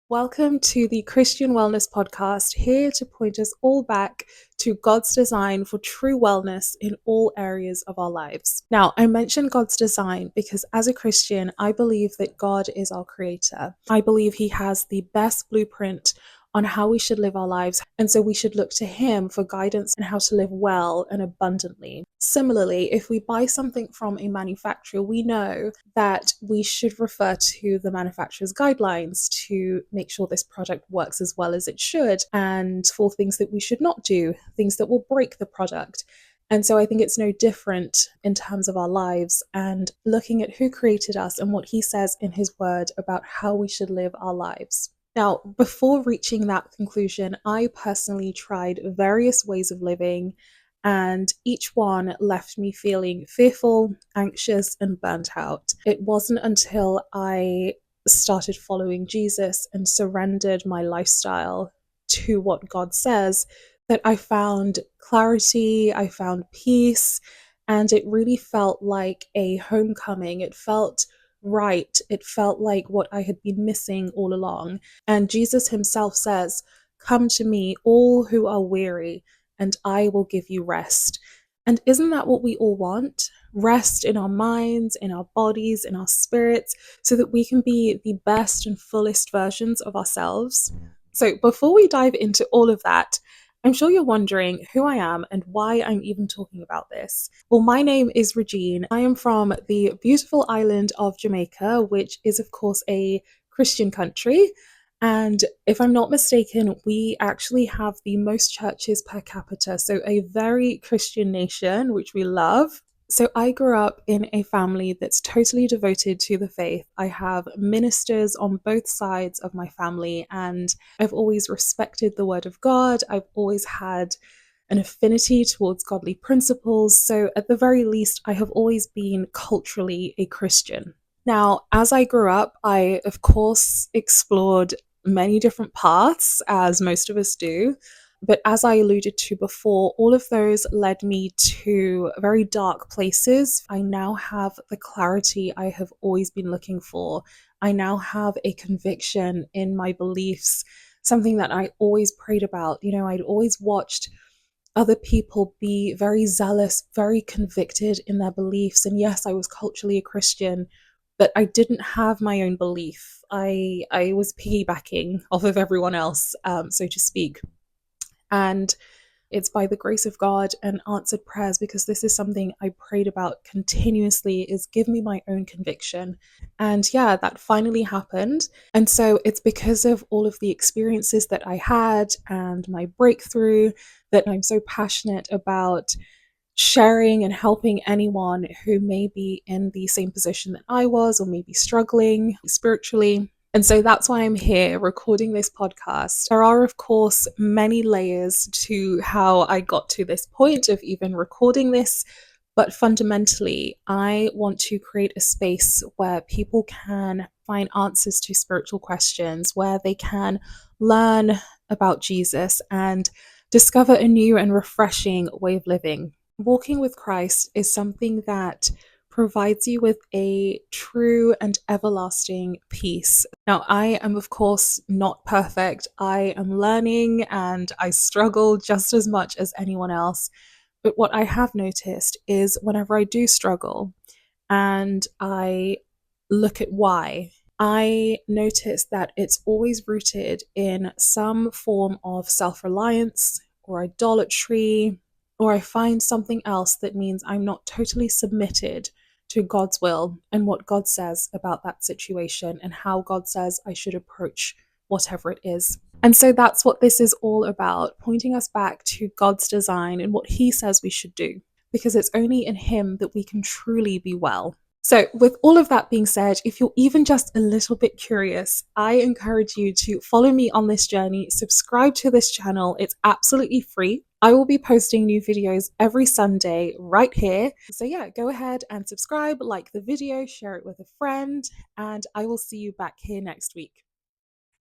Welcome to the Christian Wellness Podcast, here to point us all back to God's design for true wellness in all areas of our lives. Now, I mention God's design because as a Christian, I believe that God is our creator. I believe He has the best blueprint on how we should live our lives, and so we should look to Him for guidance on how to live well and abundantly. Similarly, if we buy something from a manufacturer, we know that we should refer to the manufacturer's guidelines to make sure this product works as well as it should, and for things that we should not do, things that will break the product. And so I think it's no different in terms of our lives and looking at who created us and what He says in His word about how we should live our lives. Now, before reaching that conclusion, I personally tried various ways of living, and each one left me feeling fearful, anxious, and burnt out. It wasn't until I started following Jesus and surrendered my lifestyle to what God says that I found clarity, I found peace, and it really felt like a homecoming. It felt right. It felt like what I had been missing all along. And Jesus Himself says, "Come to me, all who are weary, and I will give you rest." And isn't that what we all want? Rest in our minds, in our bodies, in our spirits, so that we can be the best and fullest versions of ourselves. So before we dive into all of that, I'm sure you're wondering who I am and why I'm even talking about this. Well, my name is Regine. I am from the beautiful island of Jamaica, which is, of course, a Christian country. And if I'm not mistaken, we actually have the most churches per capita. So a very Christian nation, which we love. So I grew up in a family that's totally devoted to the faith. I have ministers on both sides of my family, and I've always respected the word of God. I've always had an affinity towards godly principles. So at the very least, I have always been culturally a Christian. Now, as I grew up, I, of course, explored many different paths, as most of us do. But as I alluded to before, all of those led me to very dark places. I now have the clarity I have always been looking for. I now have a conviction in my beliefs, something that I always prayed about. I'd always watched other people be very zealous, very convicted in their beliefs. And yes, I was culturally a Christian, but I didn't have my own belief. I was piggybacking off of everyone else, so to speak. And it's by the grace of God and answered prayers, because this is something I prayed about continuously, is give me my own conviction. And yeah, that finally happened. And so it's because of all of the experiences that I had and my breakthrough that I'm so passionate about sharing and helping anyone who may be in the same position that I was, or maybe struggling spiritually. And so that's why I'm here recording this podcast. There are, of course, many layers to how I got to this point of even recording this. But fundamentally, I want to create a space where people can find answers to spiritual questions, where they can learn about Jesus and discover a new and refreshing way of living. Walking with Christ is something that provides you with a true and everlasting peace. Now, I am, of course, not perfect. I am learning and I struggle just as much as anyone else. But what I have noticed is whenever I do struggle and I look at why, I notice that it's always rooted in some form of self-reliance or idolatry, or I find something else that means I'm not totally submitted to God's will and what God says about that situation and how God says I should approach whatever it is. And so that's what this is all about, pointing us back to God's design and what He says we should do, because it's only in Him that we can truly be well. So with all of that being said, if you're even just a little bit curious, I encourage you to follow me on this journey, subscribe to this channel. It's absolutely free. I will be posting new videos every Sunday right here. So yeah, go ahead and subscribe, like the video, share it with a friend, and I will see you back here next week.